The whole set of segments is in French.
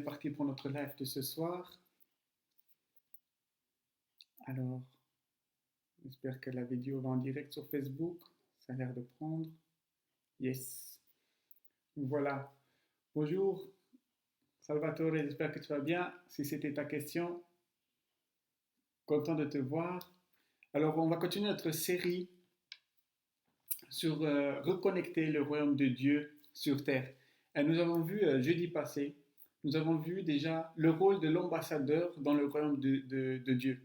parti pour notre live de ce soir. Alors, j'espère que la vidéo va en direct sur Facebook. Ça a l'air de prendre. Yes. Voilà. Bonjour, Salvatore, j'espère que tu vas bien. Si c'était ta question, content de te voir. Alors, on va continuer notre série sur reconnecter le royaume de Dieu sur terre. Et nous avons vu jeudi passé, nous avons vu déjà le rôle de l'ambassadeur dans le royaume de Dieu.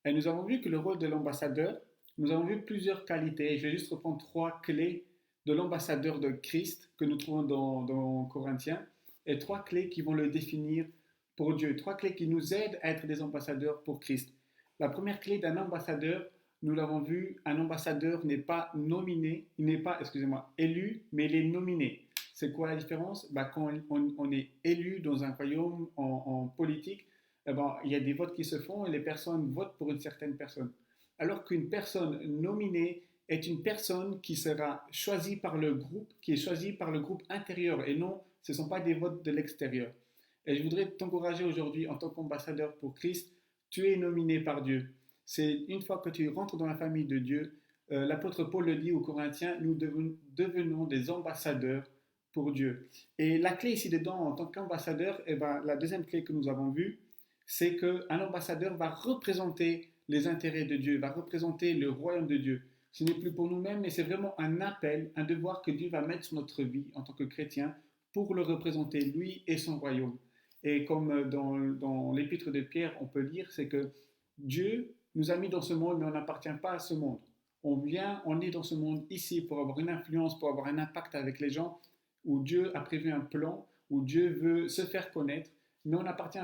Et nous avons vu que le rôle de l'ambassadeur, nous avons vu plusieurs qualités. Je vais juste reprendre trois clés de l'ambassadeur de Christ que nous trouvons dans Corinthiens et trois clés qui vont le définir pour Dieu. Trois clés qui nous aident à être des ambassadeurs pour Christ. La première clé d'un ambassadeur, nous l'avons vu, un ambassadeur n'est pas nominé, il n'est pas, excusez-moi, élu, mais il est nominé. C'est quoi la différence? Quand on est élu dans un royaume en politique, il y a des votes qui se font et les personnes votent pour une certaine personne. Alors qu'une personne nominée est une personne qui sera choisie par le groupe, qui est choisie par le groupe intérieur et non, ce ne sont pas des votes de l'extérieur. Et je voudrais t'encourager aujourd'hui en tant qu'ambassadeur pour Christ, tu es nominé par Dieu. C'est une fois que tu rentres dans la famille de Dieu, l'apôtre Paul le dit aux Corinthiens, nous devenons des ambassadeurs pour Dieu. Et la clé ici dedans, en tant qu'ambassadeur, la deuxième clé que nous avons vue, c'est qu'un ambassadeur va représenter les intérêts de Dieu, va représenter le royaume de Dieu. Ce n'est plus pour nous-mêmes, mais c'est vraiment un appel, un devoir que Dieu va mettre sur notre vie en tant que chrétien pour le représenter, lui et son royaume. Et comme dans l'épître de Pierre, on peut lire, c'est que Dieu nous a mis dans ce monde, mais on n'appartient pas à ce monde. On est dans ce monde ici pour avoir une influence, pour avoir un impact avec les gens, où Dieu a prévu un plan, où Dieu veut se faire connaître, mais on n'appartient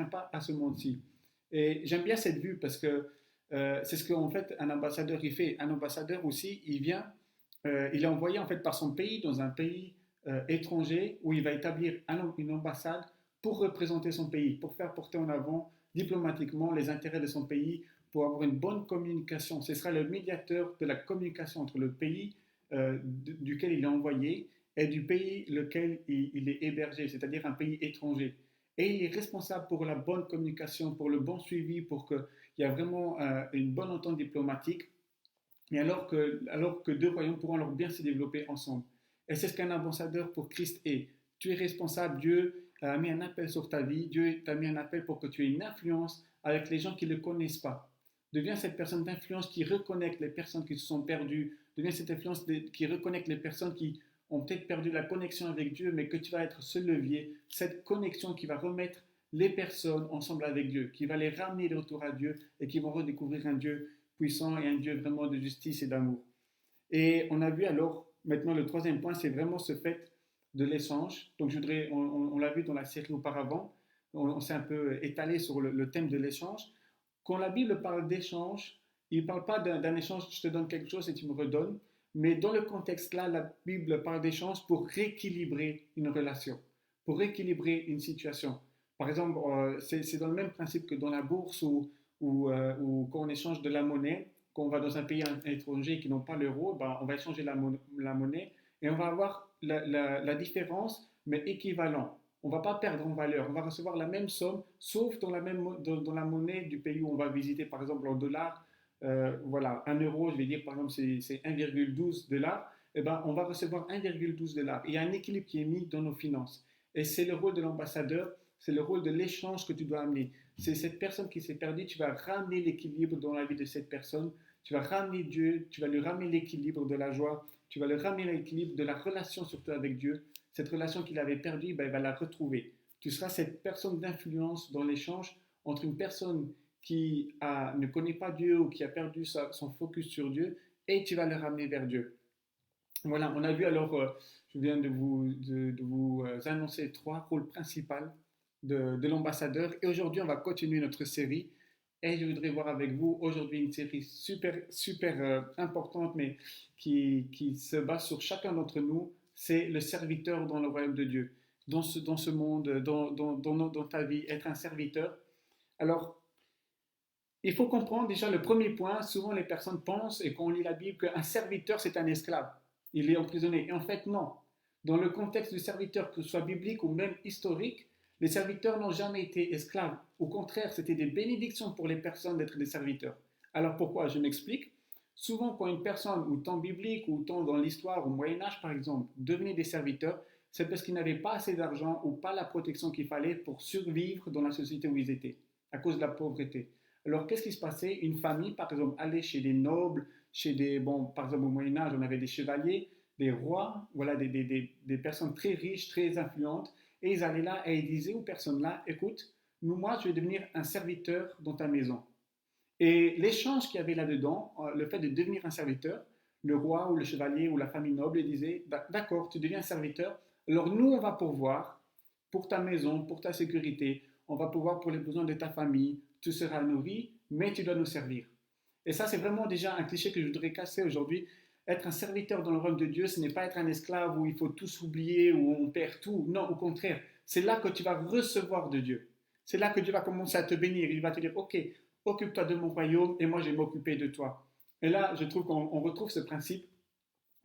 pas à ce monde-ci. Et j'aime bien cette vue parce que c'est ce qu'en fait un ambassadeur il fait. Un ambassadeur aussi, il vient, il est envoyé en fait par son pays dans un pays étranger où il va établir une ambassade pour représenter son pays, pour faire porter en avant diplomatiquement les intérêts de son pays, pour avoir une bonne communication. Ce sera le médiateur de la communication entre le pays duquel il est envoyé et du pays lequel il est hébergé, c'est-à-dire un pays étranger. Et il est responsable pour la bonne communication, pour le bon suivi, pour qu'il y ait vraiment une bonne entente diplomatique, et alors que deux royaumes pourront alors bien se développer ensemble. Et c'est ce qu'un ambassadeur pour Christ est. Tu es responsable, Dieu a mis un appel sur ta vie, Dieu t'a mis un appel pour que tu aies une influence avec les gens qui ne le connaissent pas. Deviens cette personne d'influence qui reconnecte les personnes qui se sont perdues, deviens cette influence qui reconnecte les personnes qui ont peut-être perdu la connexion avec Dieu, mais que tu vas être ce levier, cette connexion qui va remettre les personnes ensemble avec Dieu, qui va les ramener de retour à Dieu et qui vont redécouvrir un Dieu puissant et un Dieu vraiment de justice et d'amour. Et on a vu alors, maintenant le troisième point, c'est vraiment ce fait de l'échange. Donc on l'a vu dans la série auparavant, on s'est un peu étalé sur le thème de l'échange. Quand la Bible parle d'échange, il ne parle pas d'un échange, je te donne quelque chose et tu me redonnes, mais dans le contexte là, la Bible parle d'échange pour rééquilibrer une relation, pour rééquilibrer une situation. Par exemple, c'est dans le même principe que dans la bourse ou quand on échange de la monnaie, quand on va dans un pays étranger qui n'ont pas l'euro, on va échanger la monnaie et on va avoir la différence, mais équivalent. On ne va pas perdre en valeur, on va recevoir la même somme, sauf dans la monnaie du pays où on va visiter, par exemple en dollars. Voilà, 1 euro, je vais dire par exemple c'est 1,12 dollars, on va recevoir 1,12 dollars. Il y a un équilibre qui est mis dans nos finances. Et c'est le rôle de l'ambassadeur, c'est le rôle de l'échange que tu dois amener. C'est cette personne qui s'est perdue, tu vas ramener l'équilibre dans la vie de cette personne, tu vas ramener Dieu, tu vas lui ramener l'équilibre de la joie, tu vas lui ramener l'équilibre de la relation surtout avec Dieu. Cette relation qu'il avait perdue, il va la retrouver. Tu seras cette personne d'influence dans l'échange entre une personne qui ne connaît pas Dieu ou qui a perdu son focus sur Dieu et tu vas le ramener vers Dieu. Voilà, on a vu alors, je viens de vous annoncer trois rôles principaux de l'ambassadeur et aujourd'hui on va continuer notre série et je voudrais voir avec vous aujourd'hui une série super importante mais qui se base sur chacun d'entre nous, c'est le serviteur dans le royaume de Dieu. Dans ce monde, dans ta vie, être un serviteur. Alors, il faut comprendre déjà le premier point, souvent les personnes pensent, et quand on lit la Bible, qu'un serviteur c'est un esclave, il est emprisonné. Et en fait, non. Dans le contexte du serviteur, que ce soit biblique ou même historique, les serviteurs n'ont jamais été esclaves. Au contraire, c'était des bénédictions pour les personnes d'être des serviteurs. Alors pourquoi? Je m'explique. Souvent, quand une personne, ou tant biblique, ou tant dans l'histoire, au Moyen-Âge par exemple, devenait des serviteurs, c'est parce qu'ils n'avaient pas assez d'argent ou pas la protection qu'il fallait pour survivre dans la société où ils étaient, à cause de la pauvreté. Alors, qu'est-ce qui se passait? Une famille, par exemple, allait chez des nobles, par exemple, au Moyen-Âge, on avait des chevaliers, des rois, voilà, des personnes très riches, très influentes, et ils allaient là et ils disaient aux personnes-là, écoute, moi, je vais devenir un serviteur dans ta maison. Et l'échange qu'il y avait là-dedans, le fait de devenir un serviteur, le roi ou le chevalier ou la famille noble disait, d'accord, tu deviens un serviteur, alors nous, on va pourvoir pour ta maison, pour ta sécurité, on va pourvoir pour les besoins de ta famille, tu seras nourri, mais tu dois nous servir. Et ça, c'est vraiment déjà un cliché que je voudrais casser aujourd'hui. Être un serviteur dans le royaume de Dieu, ce n'est pas être un esclave où il faut tout s'oublier, où on perd tout. Non, au contraire, c'est là que tu vas recevoir de Dieu. C'est là que Dieu va commencer à te bénir. Il va te dire, ok, occupe-toi de mon royaume et moi je vais m'occuper de toi. Et là, je trouve qu'on retrouve ce principe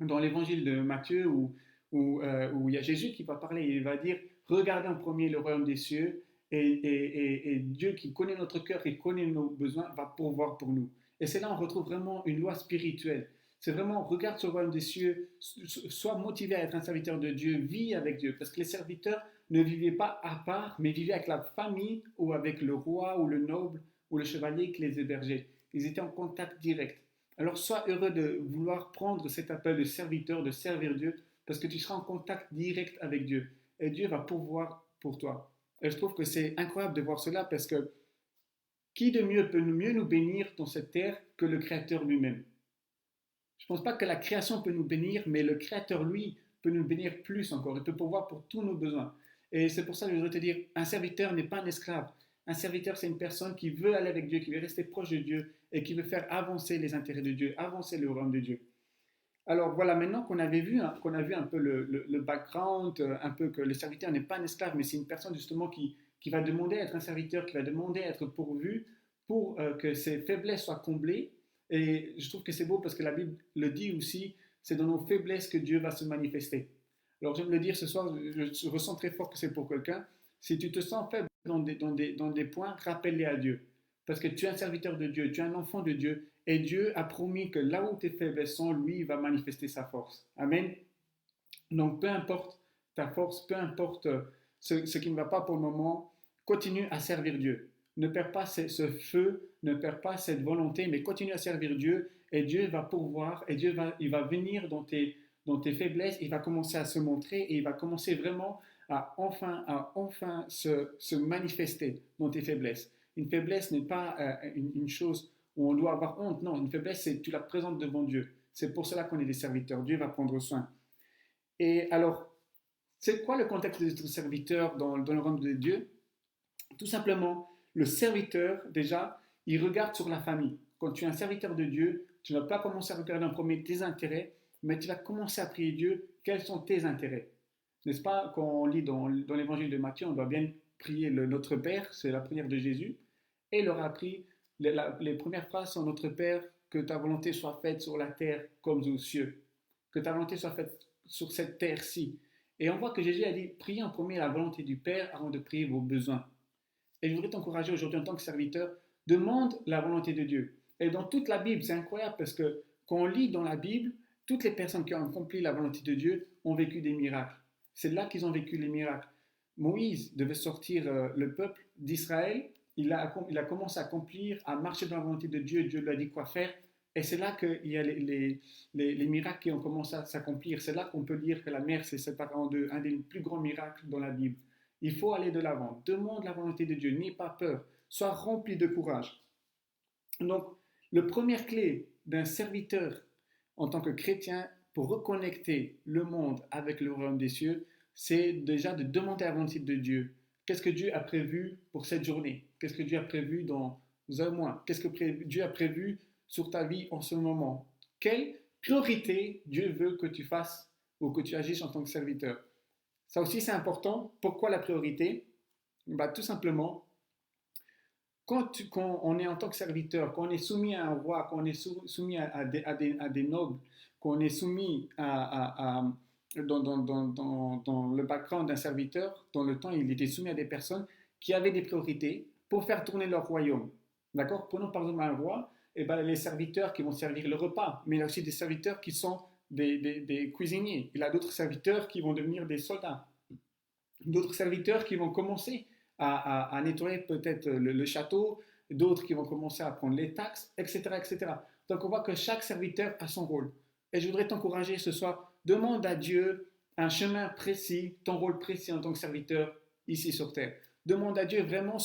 dans l'évangile de Matthieu où il y a Jésus qui va parler. Il va dire, regardez en premier le royaume des cieux et Dieu qui connaît notre cœur, qui connaît nos besoins, va pourvoir pour nous. Et c'est là on retrouve vraiment une loi spirituelle. C'est vraiment, regarde ce royaume des cieux, sois motivé à être un serviteur de Dieu, vis avec Dieu. Parce que les serviteurs ne vivaient pas à part, mais vivaient avec la famille ou avec le roi ou le noble ou le chevalier qui les hébergeait. Ils étaient en contact direct. Alors sois heureux de vouloir prendre cet appel de serviteur, de servir Dieu, parce que tu seras en contact direct avec Dieu. Et Dieu va pourvoir pour toi. Et je trouve que c'est incroyable de voir cela parce que qui de mieux peut mieux nous bénir dans cette terre que le Créateur lui-même? Je ne pense pas que la création peut nous bénir, mais le Créateur, lui, peut nous bénir plus encore. Il peut pourvoir pour tous nos besoins. Et c'est pour ça que je voudrais te dire, un serviteur n'est pas un esclave. Un serviteur, c'est une personne qui veut aller avec Dieu, qui veut rester proche de Dieu et qui veut faire avancer les intérêts de Dieu, avancer le royaume de Dieu. Alors voilà, maintenant qu'on avait vu, qu'on a vu un peu le background, un peu que le serviteur n'est pas un esclave, mais c'est une personne justement qui va demander à être un serviteur, qui va demander à être pourvu pour que ses faiblesses soient comblées. Et je trouve que c'est beau parce que la Bible le dit aussi, c'est dans nos faiblesses que Dieu va se manifester. Alors j'aime le dire ce soir, je ressens très fort que c'est pour quelqu'un. Si tu te sens faible dans des points, rappelle-les à Dieu. Parce que tu es un serviteur de Dieu, tu es un enfant de Dieu, et Dieu a promis que là où tes faiblesses sont, lui, il va manifester sa force. Amen. Donc, peu importe ta force, peu importe ce qui ne va pas pour le moment, continue à servir Dieu. Ne perds pas ce feu, ne perds pas cette volonté, mais continue à servir Dieu et Dieu va pourvoir et il va venir dans tes faiblesses, il va commencer à se montrer et il va commencer vraiment à enfin se manifester dans tes faiblesses. Une faiblesse n'est pas une chose où on doit avoir honte, non, une faiblesse, c'est tu la présentes devant Dieu. C'est pour cela qu'on est des serviteurs. Dieu va prendre soin. Et alors, c'est quoi le contexte de notre serviteur dans le royaume de Dieu? Tout simplement, le serviteur, déjà, il regarde sur la famille. Quand tu es un serviteur de Dieu, tu ne vas pas commencer à regarder en premier tes intérêts, mais tu vas commencer à prier Dieu, quels sont tes intérêts? N'est-ce pas, quand on lit dans l'évangile de Matthieu, on doit bien prier Notre Père, c'est la prière de Jésus, et il leur a appris, les premières phrases sont Notre Père, que ta volonté soit faite sur la terre comme aux cieux, que ta volonté soit faite sur cette terre-ci. Et on voit que Jésus a dit, priez en premier la volonté du Père avant de prier vos besoins. Et je voudrais t'encourager aujourd'hui en tant que serviteur, demande la volonté de Dieu. Et dans toute la Bible, c'est incroyable parce que quand on lit dans la Bible, toutes les personnes qui ont accompli la volonté de Dieu ont vécu des miracles. C'est là qu'ils ont vécu les miracles. Moïse devait sortir le peuple d'Israël. Il a commencé à accomplir, à marcher dans la volonté de Dieu. Dieu lui a dit quoi faire. Et c'est là qu'il y a les miracles qui ont commencé à s'accomplir. C'est là qu'on peut dire que la mer s'est séparée en deux, un des plus grands miracles dans la Bible. Il faut aller de l'avant. Demande la volonté de Dieu. N'aie pas peur. Sois rempli de courage. Donc, la première clé d'un serviteur en tant que chrétien pour reconnecter le monde avec le royaume des cieux, c'est déjà de demander la volonté de Dieu. Qu'est-ce que Dieu a prévu pour cette journée? Qu'est-ce que Dieu a prévu dans un mois? Qu'est-ce que Dieu a prévu sur ta vie en ce moment? Quelle priorité Dieu veut que tu fasses ou que tu agisses en tant que serviteur? Ça aussi, c'est important. Pourquoi la priorité? Tout simplement, quand on est en tant que serviteur, quand on est soumis à un roi, quand on est soumis à des nobles, quand on est soumis dans le background d'un serviteur, dans le temps, il était soumis à des personnes qui avaient des priorités pour faire tourner leur royaume. D'accord? Prenons par exemple un roi, et ben, les serviteurs qui vont servir le repas, mais il y a aussi des serviteurs qui sont des cuisiniers. Il a d'autres serviteurs qui vont devenir des soldats, d'autres serviteurs qui vont commencer à nettoyer peut-être le château, d'autres qui vont commencer à prendre les taxes, etc., etc. Donc on voit que chaque serviteur a son rôle. Et je voudrais t'encourager ce soir, demande à Dieu un chemin précis, ton rôle précis en tant que serviteur ici sur terre. Demande à Dieu vraiment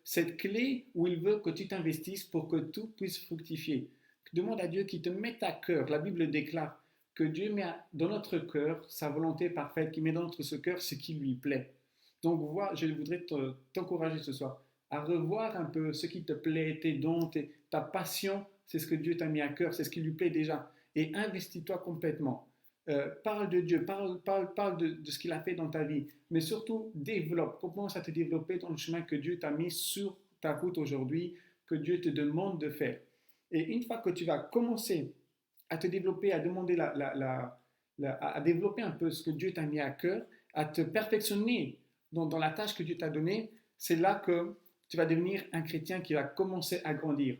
cette clé où il veut que tu t'investisses pour que tout puisse fructifier. Demande à Dieu qu'il te mette à cœur. La Bible déclare que Dieu met dans notre cœur sa volonté parfaite, qu'il met dans notre cœur ce qui lui plaît. Donc, voilà, je voudrais t'encourager ce soir à revoir un peu ce qui te plaît, tes dons, ta passion, c'est ce que Dieu t'a mis à cœur, c'est ce qui lui plaît déjà. Et investis-toi complètement. Parle de Dieu, parle de ce qu'il a fait dans ta vie, mais surtout développe, commence à te développer dans le chemin que Dieu t'a mis sur ta route aujourd'hui, que Dieu te demande de faire. Et une fois que tu vas commencer à te développer, à demander à développer un peu ce que Dieu t'a mis à cœur, à te perfectionner dans la tâche que Dieu t'a donnée, c'est là que tu vas devenir un chrétien qui va commencer à grandir.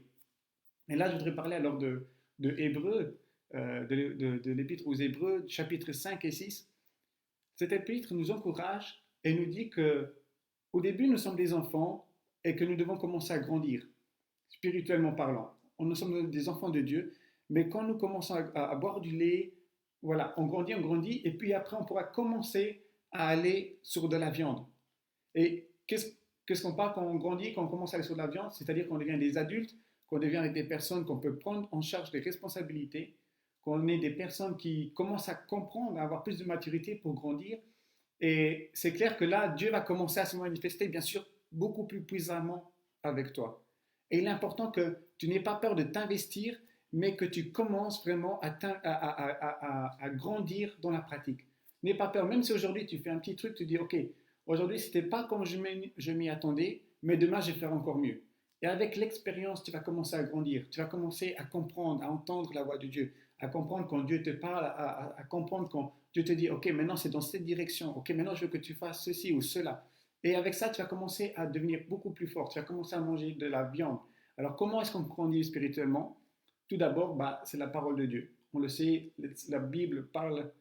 Et là, je voudrais parler alors de Hébreux, de l'épître aux Hébreux, chapitres 5 et 6. Cet épître nous encourage et nous dit que au début, nous sommes des enfants et que nous devons commencer à grandir, spirituellement parlant. Nous sommes des enfants de Dieu, mais quand nous commençons à boire du lait, voilà, on grandit, et puis après, on pourra commencer à aller sur de la viande. Et qu'est-ce qu'on parle quand on grandit, quand on commence à aller sur de la viande? C'est-à-dire qu'on devient des adultes, qu'on devient des personnes qu'on peut prendre en charge des responsabilités, qu'on est des personnes qui commencent à comprendre, à avoir plus de maturité pour grandir. Et c'est clair que là, Dieu va commencer à se manifester, bien sûr, beaucoup plus puissamment avec toi. Et il est important que tu n'aies pas peur de t'investir, mais que tu commences vraiment à grandir dans la pratique. N'aie pas peur, même si aujourd'hui tu fais un petit truc, tu dis, OK, aujourd'hui c'était pas comme je m'y attendais, mais demain je vais faire encore mieux. Et avec l'expérience, tu vas commencer à grandir, tu vas commencer à comprendre, à entendre la voix de Dieu, à comprendre quand Dieu te parle, à comprendre quand Dieu te dit, OK, maintenant c'est dans cette direction, OK, maintenant je veux que tu fasses ceci ou cela. Et avec ça, tu vas commencer à devenir beaucoup plus fort, tu vas commencer à manger de la viande. Alors comment est-ce qu'on grandit spirituellement? Tout d'abord, c'est la parole de Dieu. On le sait, la Bible parle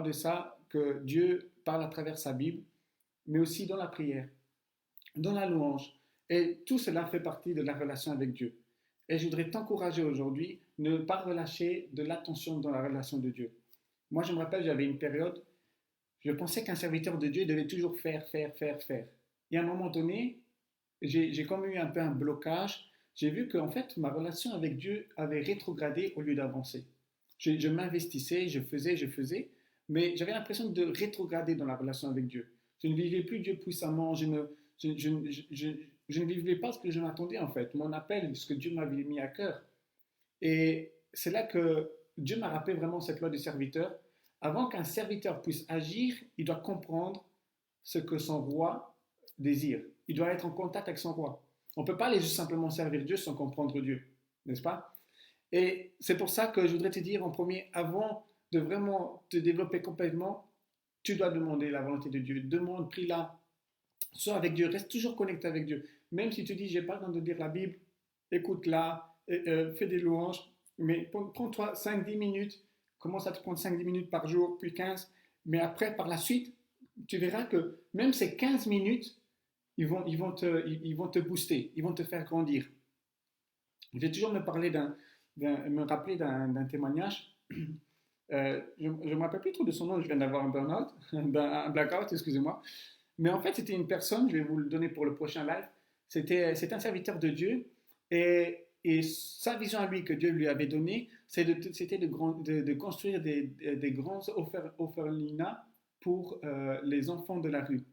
de ça, que Dieu parle à travers sa Bible, mais aussi dans la prière, dans la louange. Et tout cela fait partie de la relation avec Dieu. Et je voudrais t'encourager aujourd'hui, ne pas relâcher de l'attention dans la relation de Dieu. Moi, je me rappelle, j'avais une période, je pensais qu'un serviteur de Dieu devait toujours faire. Et à un moment donné, j'ai comme eu un peu un blocage. J'ai vu qu'en fait, ma relation avec Dieu avait rétrogradé au lieu d'avancer. Je m'investissais, je faisais, mais j'avais l'impression de rétrograder dans la relation avec Dieu. Je ne vivais plus Dieu puissamment, je ne vivais pas ce que je m'attendais en fait, mon appel, ce que Dieu m'avait mis à cœur. Et c'est là que Dieu m'a rappelé vraiment cette loi du serviteur. Avant qu'un serviteur puisse agir, il doit comprendre ce que son roi désire. Il doit être en contact avec son roi. On ne peut pas aller juste simplement servir Dieu sans comprendre Dieu, n'est-ce pas? Et c'est pour ça que je voudrais te dire en premier, avant de vraiment te développer complètement, tu dois demander la volonté de Dieu. Demande, prie-la, sois avec Dieu, reste toujours connecté avec Dieu. Même si tu dis, j'ai pas le temps de lire la Bible, écoute-la, fais des louanges, mais prends-toi 5-10 minutes, commence à te prendre 5-10 minutes par jour, puis 15, mais après, par la suite, tu verras que même ces 15 minutes, ils vont te booster, ils vont te faire grandir. Je vais toujours me rappeler d'un témoignage. Je ne me rappelle plus trop de son nom, je viens d'avoir un burn-out, un blackout, excusez-moi. Mais en fait, c'était une personne, je vais vous le donner pour le prochain live, c'est un serviteur de Dieu et sa vision à lui que Dieu lui avait donnée, c'était de construire des grands orphelinats pour les enfants de la rue.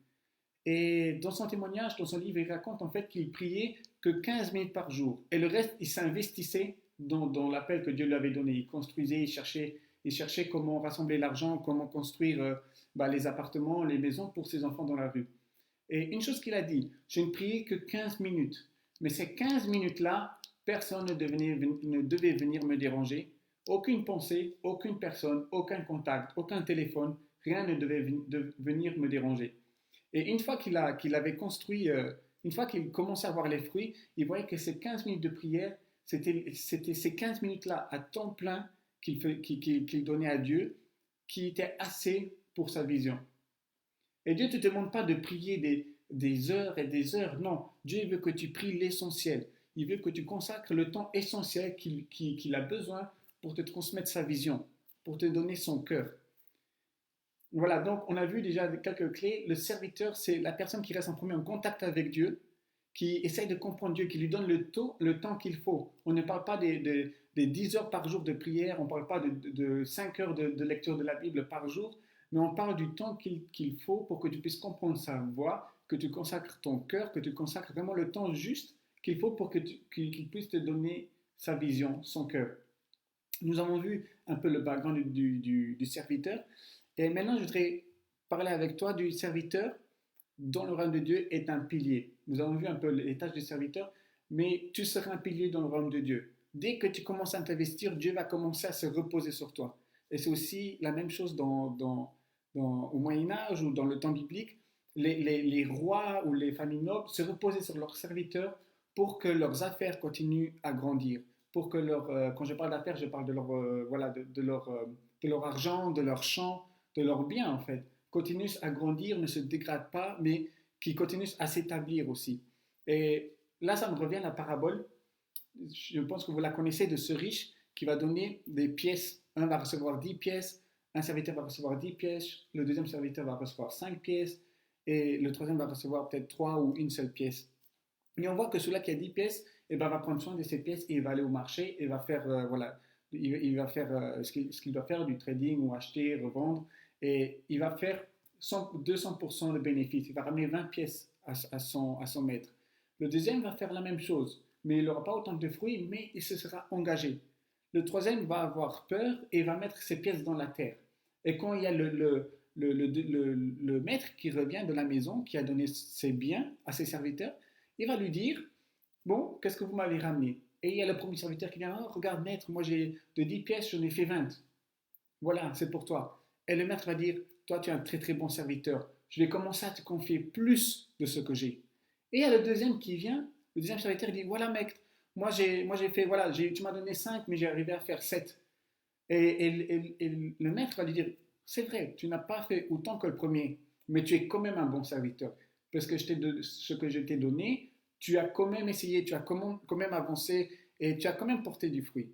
Et dans son témoignage, dans son livre, il raconte en fait qu'il priait que 15 minutes par jour. Et le reste, il s'investissait dans l'appel que Dieu lui avait donné. Il construisait, il cherchait comment rassembler l'argent, comment construire les appartements, les maisons pour ses enfants dans la rue. Et une chose qu'il a dit, je ne priais que 15 minutes. Mais ces 15 minutes-là, personne ne devait venir me déranger. Aucune pensée, aucune personne, aucun contact, aucun téléphone. rien ne devait venir me déranger. Et une fois qu'il avait construit, une fois qu'il commençait à voir les fruits, il voyait que ces 15 minutes de prière, c'était ces 15 minutes-là à temps plein qu'il donnait à Dieu, qui étaient assez pour sa vision. Et Dieu ne te demande pas de prier des heures et des heures, non. Dieu veut que tu pries l'essentiel. Il veut que tu consacres le temps essentiel qu'il a besoin pour te transmettre sa vision, pour te donner son cœur. Voilà, donc on a vu déjà quelques clés. Le serviteur, c'est la personne qui reste en premier en contact avec Dieu, qui essaye de comprendre Dieu, qui lui donne le temps qu'il faut. On ne parle pas des 10 heures par jour de prière, on ne parle pas de 5 heures de lecture de la Bible par jour, mais on parle du temps qu'il faut pour que tu puisses comprendre sa voix, que tu consacres ton cœur, que tu consacres vraiment le temps juste qu'il faut pour qu'il puisse te donner sa vision, son cœur. Nous avons vu un peu le background du serviteur. Et maintenant, je voudrais parler avec toi du serviteur dont le royaume de Dieu est un pilier. Nous avons vu un peu les tâches du serviteur, mais tu seras un pilier dans le royaume de Dieu. Dès que tu commences à t'investir, Dieu va commencer à se reposer sur toi. Et c'est aussi la même chose au Moyen-Âge ou dans le temps biblique. Les rois ou les familles nobles se reposaient sur leurs serviteurs pour que leurs affaires continuent à grandir. Pour que quand je parle d'affaires, je parle de leur argent, de leur champ, de leurs biens en fait, continuent à grandir, ne se dégradent pas, mais qui continuent à s'établir aussi. Et là, ça me revient à la parabole, je pense que vous la connaissez, de ce riche qui va donner des pièces. Un va recevoir 10 pièces, un serviteur va recevoir 10 pièces, le deuxième serviteur va recevoir 5 pièces, et le troisième va recevoir peut-être 3 ou une seule pièce. Et on voit que celui-là qui a 10 pièces, eh ben, va prendre soin de ces pièces et il va aller au marché et va faire, il va faire ce qu'il doit faire, du trading ou acheter, revendre. Et il va faire 200% de bénéfice. Il va ramener 20 pièces à son maître. Le deuxième va faire la même chose, mais il n'aura pas autant de fruits, mais il se sera engagé. Le troisième va avoir peur et va mettre ses pièces dans la terre. Et quand il y a le maître qui revient de la maison, qui a donné ses biens à ses serviteurs, il va lui dire, bon, qu'est-ce que vous m'avez ramené? Et il y a le premier serviteur qui vient, oh, regarde maître, moi j'ai de 10 pièces, j'en ai fait 20. Voilà, c'est pour toi. Et le maître va dire, toi tu es un très très bon serviteur, je vais commencer à te confier plus de ce que j'ai. Et il y a le deuxième qui vient, le deuxième serviteur dit, voilà maître, moi j'ai fait, voilà, tu m'as donné 5, mais j'ai arrivé à faire 7. Et le maître va lui dire, c'est vrai, tu n'as pas fait autant que le premier, mais tu es quand même un bon serviteur. Parce que ce que je t'ai donné, tu as quand même essayé, tu as quand même avancé et tu as quand même porté du fruit.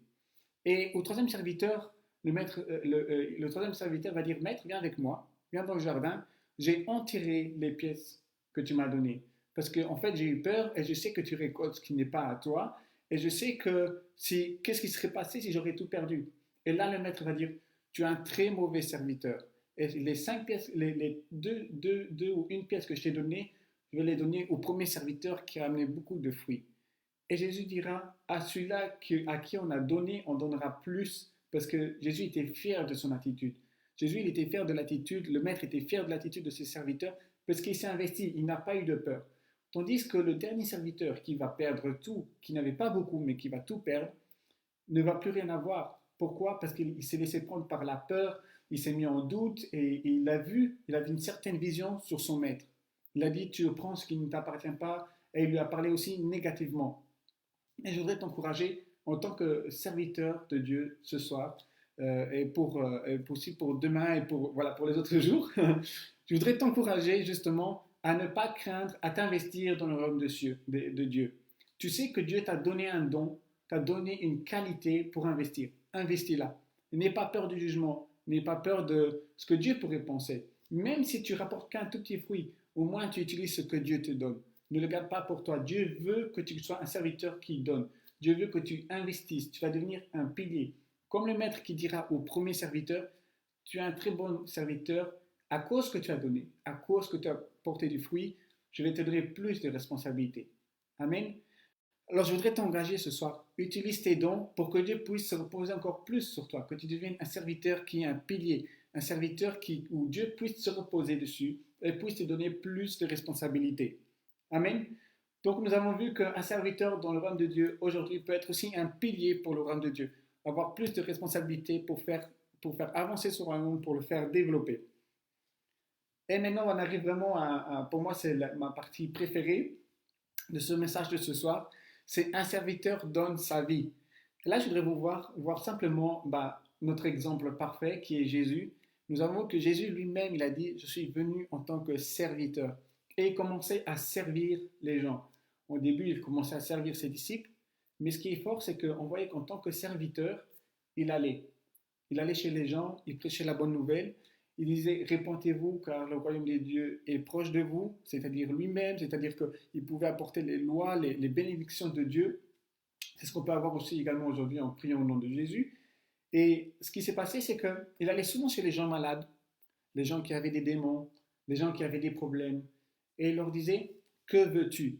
Et au troisième serviteur, le troisième serviteur va dire, maître, viens avec moi, viens dans le jardin, j'ai enterré les pièces que tu m'as données. Parce qu'en en fait, j'ai eu peur et je sais que tu récoltes ce qui n'est pas à toi. Et je sais que qu'est-ce qui serait passé si j'aurais tout perdu. Et là, le maître va dire, tu es un très mauvais serviteur. Et les 5 pièces, les deux ou une pièce que je t'ai donnée, je vais les donner au premier serviteur qui a amené beaucoup de fruits. Et Jésus dira, à celui-là à qui on a donné, on donnera plus, parce que Jésus était fier de son attitude. Jésus, il était fier de l'attitude, le maître était fier de l'attitude de ses serviteurs, parce qu'il s'est investi, il n'a pas eu de peur. Tandis que le dernier serviteur qui va perdre tout, qui n'avait pas beaucoup, mais qui va tout perdre, ne va plus rien avoir. Pourquoi? Parce qu'il s'est laissé prendre par la peur, il s'est mis en doute et il avait une certaine vision sur son maître. Il a dit, tu prends ce qui ne t'appartient pas, et il lui a parlé aussi négativement. Et je voudrais t'encourager en tant que serviteur de Dieu ce soir, et aussi pour demain et pour les autres jours. Je voudrais t'encourager justement à ne pas craindre, à t'investir dans le royaume de Dieu. Tu sais que Dieu t'a donné un don, t'a donné une qualité pour investir. Investis-la. N'aie pas peur du jugement, n'aie pas peur de ce que Dieu pourrait penser. Même si tu rapportes qu'un tout petit fruit, au moins tu utilises ce que Dieu te donne. Ne le garde pas pour toi. Dieu veut que tu sois un serviteur qui donne. Dieu veut que tu investisses. Tu vas devenir un pilier. Comme le maître qui dira au premier serviteur, tu es un très bon serviteur à cause que tu as donné, à cause que tu as porté du fruit, je vais te donner plus de responsabilités. Amen. Alors je voudrais t'engager ce soir. Utilise tes dons pour que Dieu puisse se reposer encore plus sur toi, que tu deviennes un serviteur qui est un pilier, un serviteur où Dieu puisse se reposer dessus et puisse te donner plus de responsabilités. Amen. Donc nous avons vu qu'un serviteur dans le royaume de Dieu aujourd'hui peut être aussi un pilier pour le royaume de Dieu, avoir plus de responsabilités pour faire avancer son royaume, pour le faire développer. Et maintenant, on arrive vraiment pour moi, c'est ma partie préférée de ce message de ce soir. C'est un serviteur donne sa vie. Et là, je voudrais vous voir simplement notre exemple parfait qui est Jésus. Nous avons que Jésus lui-même, il a dit, je suis venu en tant que serviteur. Et il commençait à servir les gens. Au début, il commençait à servir ses disciples. Mais ce qui est fort, c'est qu'on voyait qu'en tant que serviteur, il allait. Il allait chez les gens, il prêchait la bonne nouvelle. Il disait, répentez-vous car le royaume des dieux est proche de vous, c'est-à-dire lui-même, c'est-à-dire qu'il pouvait apporter les lois, les bénédictions de Dieu. C'est ce qu'on peut avoir aussi également aujourd'hui en priant au nom de Jésus. Et ce qui s'est passé, c'est qu'il allait souvent chez les gens malades, les gens qui avaient des démons, les gens qui avaient des problèmes, et il leur disait, que veux-tu?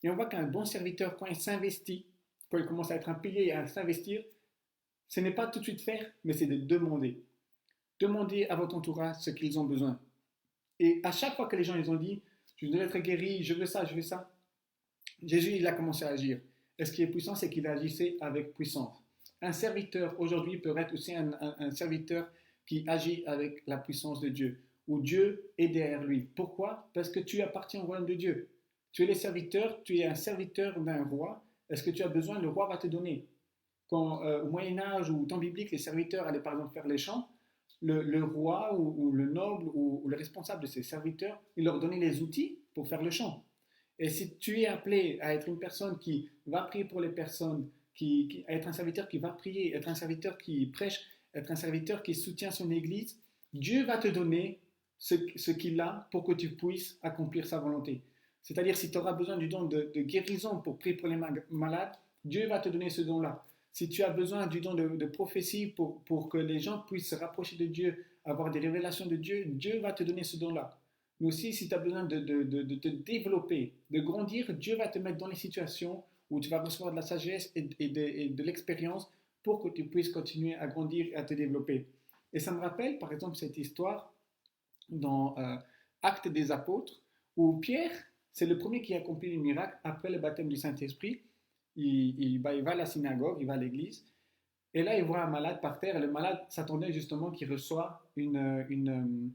Et on voit qu'un bon serviteur, quand il s'investit, quand il commence à être un pilier et à s'investir, ce n'est pas tout de suite faire, mais c'est de demander. Demandez à votre entourage ce qu'ils ont besoin. Et à chaque fois que les gens ils ont dit, je veux être guéri, je veux ça, Jésus il a commencé à agir. Et ce qui est puissant, c'est qu'il agissait avec puissance. Un serviteur aujourd'hui peut être aussi un serviteur qui agit avec la puissance de Dieu, où Dieu est derrière lui. Pourquoi? Parce que tu appartiens au royaume de Dieu. Tu es le serviteur, tu es un serviteur d'un roi. Est-ce que tu as besoin? Le roi va te donner. Quand, au Moyen-Âge ou au temps biblique, les serviteurs allaient par exemple faire les champs, le roi ou le noble ou le responsable de ses serviteurs, il leur donnait les outils pour faire le champ. Et si tu es appelé à être une personne qui va prier pour les personnes, être un serviteur qui va prier, être un serviteur qui prêche, être un serviteur qui soutient son église, Dieu va te donner ce qu'il a pour que tu puisses accomplir sa volonté. C'est-à-dire, si tu auras besoin du don de guérison pour prier pour les malades, Dieu va te donner ce don-là. Si tu as besoin du don de prophétie pour que les gens puissent se rapprocher de Dieu, avoir des révélations de Dieu, Dieu va te donner ce don-là. Mais aussi, si tu as besoin de te développer, de grandir, Dieu va te mettre dans les situations où tu vas recevoir de la sagesse et de l'expérience pour que tu puisses continuer à grandir et à te développer. Et ça me rappelle, par exemple, cette histoire dans Actes des Apôtres, où Pierre, c'est le premier qui accomplit le miracle après le baptême du Saint-Esprit. Il va à la synagogue, il va à l'église, et là il voit un malade par terre, et le malade s'attendait justement qu'il reçoit une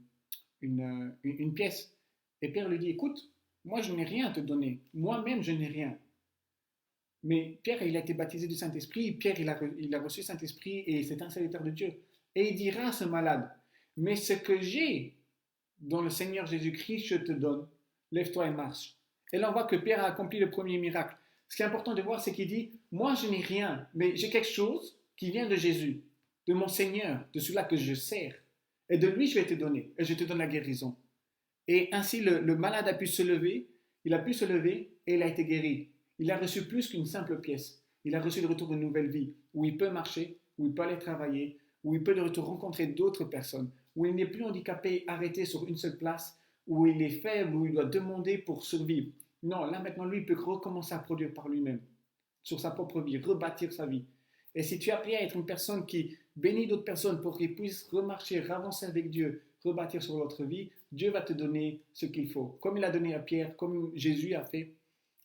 pièce. Et Pierre lui dit, écoute, moi je n'ai rien à te donner, moi-même je n'ai rien. Mais Pierre, il a été baptisé du Saint-Esprit, Pierre, il a reçu le Saint-Esprit, et c'est un serviteur de Dieu. Et il dira à ce malade, mais ce que j'ai dans le Seigneur Jésus-Christ, je te donne, lève-toi et marche. Et là on voit que Pierre a accompli le premier miracle. Ce qui est important de voir, c'est qu'il dit, moi je n'ai rien, mais j'ai quelque chose qui vient de Jésus, de mon Seigneur, de celui-là que je sers. Et de lui je vais te donner, et je te donne la guérison. Et ainsi le malade a pu se lever, il a pu se lever et il a été guéri. Il a reçu plus qu'une simple pièce. Il a reçu le retour d'une nouvelle vie, où il peut marcher, où il peut aller travailler, où il peut de retour rencontrer d'autres personnes, où il n'est plus handicapé, arrêté sur une seule place, où il est faible, où il doit demander pour survivre. Non, là maintenant, lui, il peut recommencer à produire par lui-même, sur sa propre vie, rebâtir sa vie. Et si tu es appelé à être une personne qui bénit d'autres personnes pour qu'ils puissent remarcher, avancer avec Dieu, rebâtir sur votre vie, Dieu va te donner ce qu'il faut. Comme il a donné à Pierre, comme Jésus a fait.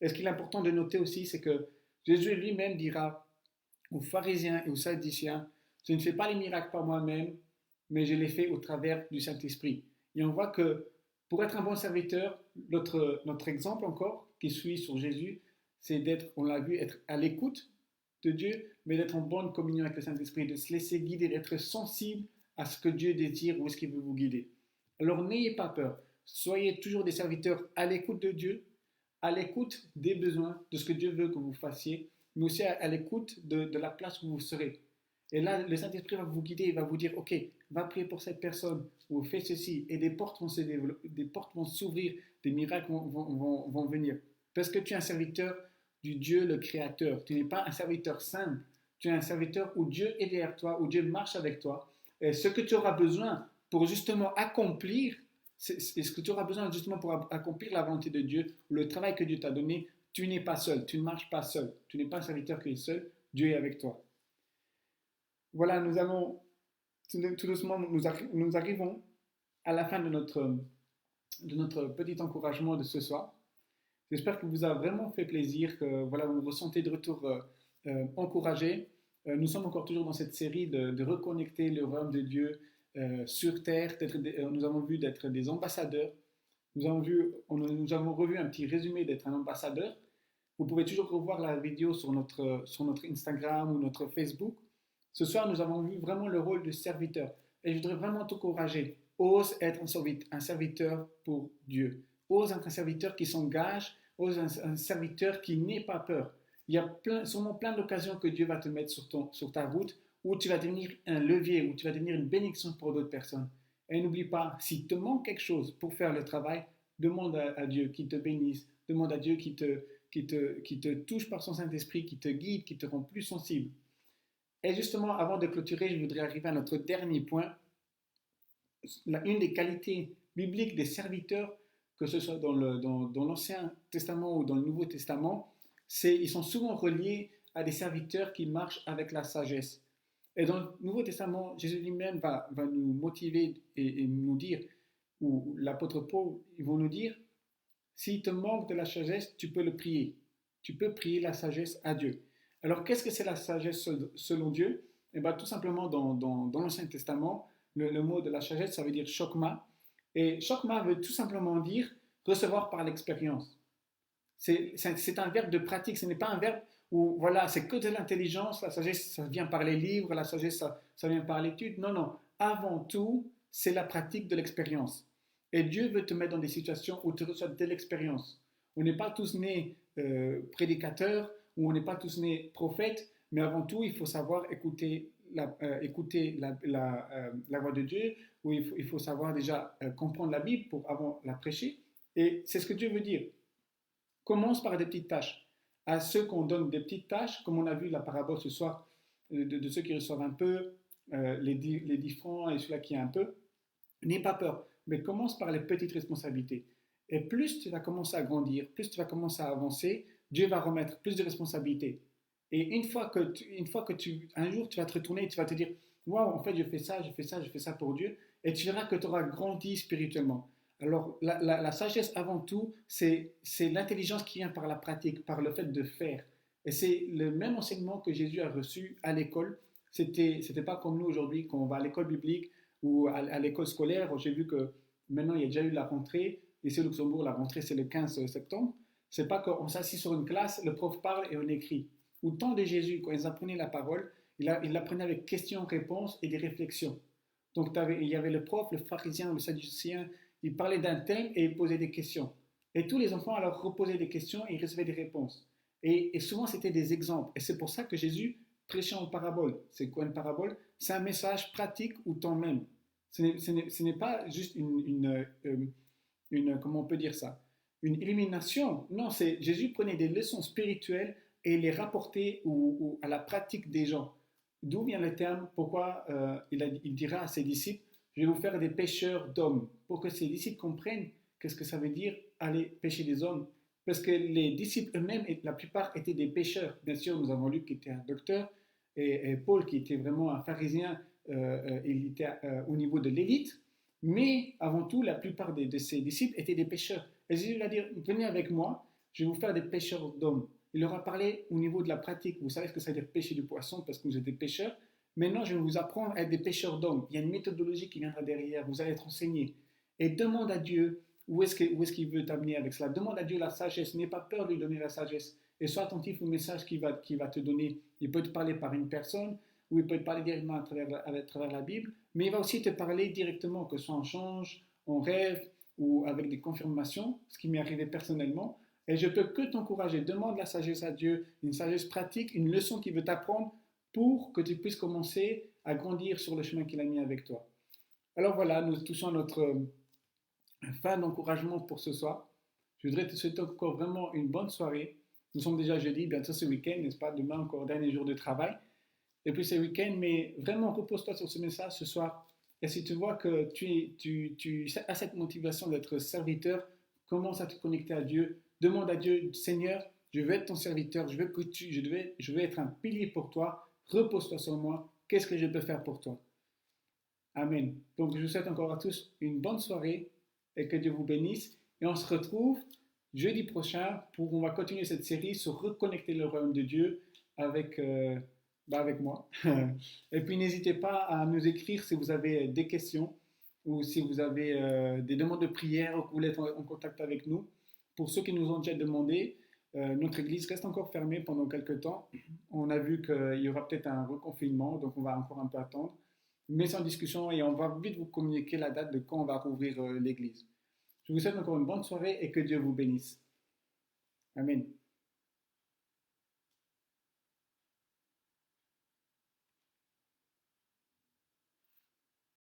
Et ce qu'il est important de noter aussi, c'est que Jésus lui-même dira aux pharisiens et aux sadduciens, je ne fais pas les miracles par moi-même, mais je les fais au travers du Saint-Esprit. Et on voit que pour être un bon serviteur, notre exemple encore, qui suit sur Jésus, c'est d'être, on l'a vu, être à l'écoute de Dieu, mais d'être en bonne communion avec le Saint-Esprit, de se laisser guider, d'être sensible à ce que Dieu désire, où est-ce qu'il veut vous guider. Alors n'ayez pas peur, soyez toujours des serviteurs à l'écoute de Dieu, à l'écoute des besoins, de ce que Dieu veut que vous fassiez, mais aussi à l'écoute de la place où vous serez. Et là, le Saint-Esprit va vous guider, il va vous dire, ok, va prier pour cette personne, ou fais ceci, et des portes vont se développer, des portes vont s'ouvrir, des miracles vont venir. Parce que tu es un serviteur du Dieu le Créateur. Tu n'es pas un serviteur simple, tu es un serviteur où Dieu est derrière toi, où Dieu marche avec toi. Et ce que tu auras besoin pour justement accomplir, c'est ce que tu auras besoin justement pour accomplir la volonté de Dieu, le travail que Dieu t'a donné, tu n'es pas seul, tu ne marches pas seul, tu n'es pas un serviteur qui est seul, Dieu est avec toi. Voilà, nous allons tout doucement, nous arrivons à la fin de notre petit encouragement de ce soir. J'espère que vous a vraiment fait plaisir, que voilà, vous vous ressentez de retour encouragé. Nous sommes encore toujours dans cette série de reconnecter le royaume de Dieu sur terre, nous avons vu d'être des ambassadeurs. Nous avons revu un petit résumé d'être un ambassadeur. Vous pouvez toujours revoir la vidéo sur notre Instagram ou notre Facebook. Ce soir, nous avons vu vraiment le rôle de serviteur. Et je voudrais vraiment t'encourager. Ose être un serviteur pour Dieu. Ose être un serviteur qui s'engage. Ose un serviteur qui n'ait pas peur. Il y a sûrement plein d'occasions que Dieu va te mettre sur ta route où tu vas devenir un levier, où tu vas devenir une bénédiction pour d'autres personnes. Et n'oublie pas, s'il te manque quelque chose pour faire le travail, demande à Dieu qui te bénisse. Demande à Dieu qui te touche par son Saint-Esprit, qui te guide, qui te rend plus sensible. Et justement, avant de clôturer, je voudrais arriver à notre dernier point. Une des qualités bibliques des serviteurs, que ce soit dans l'Ancien Testament ou dans le Nouveau Testament, ils sont souvent reliés à des serviteurs qui marchent avec la sagesse. Et dans le Nouveau Testament, Jésus lui-même va nous motiver et nous dire, ou l'apôtre Paul, ils vont nous dire, s'il te manque de la sagesse, tu peux le prier. Tu peux prier la sagesse à Dieu. Alors, qu'est-ce que c'est la sagesse selon Dieu? Eh bien, tout simplement, dans l'Ancien Testament, le mot de la sagesse, ça veut dire chokma. Et chokma veut tout simplement dire recevoir par l'expérience. C'est un verbe de pratique, ce n'est pas un verbe où, voilà, c'est que de l'intelligence, la sagesse, ça vient par les livres, la sagesse, ça vient par l'étude. Non, non. Avant tout, c'est la pratique de l'expérience. Et Dieu veut te mettre dans des situations où tu reçois de l'expérience. On n'est pas tous nés prédicateurs, ou on n'est pas tous nés prophètes, mais avant tout, il faut savoir écouter la voix de Dieu, ou il faut savoir déjà comprendre la Bible pour avant la prêcher. Et c'est ce que Dieu veut dire. Commence par des petites tâches. À ceux qu'on donne des petites tâches, comme on a vu la parabole ce soir, de ceux qui reçoivent un peu, les 10 francs et celui-là qui a un peu, n'aie pas peur, mais commence par les petites responsabilités. Et plus tu vas commencer à grandir, plus tu vas commencer à avancer, Dieu va remettre plus de responsabilités. Et un jour, tu vas te retourner et tu vas te dire, waouh, en fait, je fais ça pour Dieu, et tu verras que tu auras grandi spirituellement. Alors, la sagesse avant tout, c'est l'intelligence qui vient par la pratique, par le fait de faire. Et c'est le même enseignement que Jésus a reçu à l'école. C'était pas comme nous aujourd'hui, quand on va à l'école biblique ou à l'école scolaire. J'ai vu que maintenant, il y a déjà eu la rentrée. Ici au Luxembourg, la rentrée, c'est le 15 septembre. C'est pas qu'on s'assit sur une classe, le prof parle et on écrit. Au temps de Jésus, quand ils apprenaient la parole, il l'apprenait avec questions-réponses et des réflexions. Donc, il y avait le prof, le pharisien, le sadducéen, il parlait d'un thème et il posait des questions. Et tous les enfants alors reposaient des questions et ils recevaient des réponses. Et souvent, c'était des exemples. Et c'est pour ça que Jésus prêchait en parabole. C'est quoi une parabole? C'est un message pratique au temps même. Ce n'est pas juste comment on peut dire ça? Une illumination. Non, Jésus prenait des leçons spirituelles et les rapportait à la pratique des gens. D'où vient le terme? Pourquoi il dira à ses disciples, je vais vous faire des pêcheurs d'hommes, pour que ses disciples comprennent qu'est-ce que ça veut dire aller pêcher des hommes. Parce que les disciples eux-mêmes, la plupart étaient des pêcheurs. Bien sûr, nous avons Luc qui était un docteur, et Paul qui était vraiment un pharisien, il était au niveau de l'élite. Mais avant tout, la plupart de ses disciples étaient des pêcheurs. Et Jésus leur a dit, venez avec moi, je vais vous faire des pêcheurs d'hommes. Il leur a parlé au niveau de la pratique. Vous savez ce que ça veut dire pêcher du poisson parce que vous êtes des pêcheurs. Maintenant, je vais vous apprendre à être des pêcheurs d'hommes. Il y a une méthodologie qui viendra derrière. Vous allez être enseigné. Et demande à Dieu où est-ce qu'il veut t'amener avec cela. Demande à Dieu la sagesse. N'aie pas peur de lui donner la sagesse. Et sois attentif au message qu'il va te donner. Il peut te parler par une personne ou il peut te parler directement à travers la Bible. Mais il va aussi te parler directement, que ce soit en change, en rêve ou avec des confirmations, ce qui m'est arrivé personnellement. Et je peux que t'encourager. Demande la sagesse à Dieu, une sagesse pratique, une leçon qu'il veut t'apprendre pour que tu puisses commencer à grandir sur le chemin qu'il a mis avec toi. Alors voilà, nous touchons à notre fin d'encouragement pour ce soir. Je voudrais te souhaiter encore vraiment une bonne soirée. Nous sommes déjà jeudi, bientôt c'est week-end, n'est-ce pas? Demain encore dernier jour de travail. Et puis c'est week-end, mais vraiment repose-toi sur ce message ce soir. Et si tu vois que tu as cette motivation d'être serviteur, commence à te connecter à Dieu. Demande à Dieu, Seigneur, je veux être ton serviteur, je veux être un pilier pour toi. Repose-toi sur moi. Qu'est-ce que je peux faire pour toi? Amen. Donc je vous souhaite encore à tous une bonne soirée et que Dieu vous bénisse. Et on se retrouve jeudi prochain on va continuer cette série sur reconnecter le royaume de Dieu avec bah, avec moi. Et puis n'hésitez pas à nous écrire si vous avez des questions ou si vous avez des demandes de prière ou que vous voulez être en contact avec nous. Pour ceux qui nous ont déjà demandé, notre église reste encore fermée pendant quelques temps. On a vu qu'il y aura peut-être un reconfinement, donc on va encore un peu attendre. Mais c'est en discussion et on va vite vous communiquer la date de quand on va rouvrir l'église. Je vous souhaite encore une bonne soirée et que Dieu vous bénisse. Amen.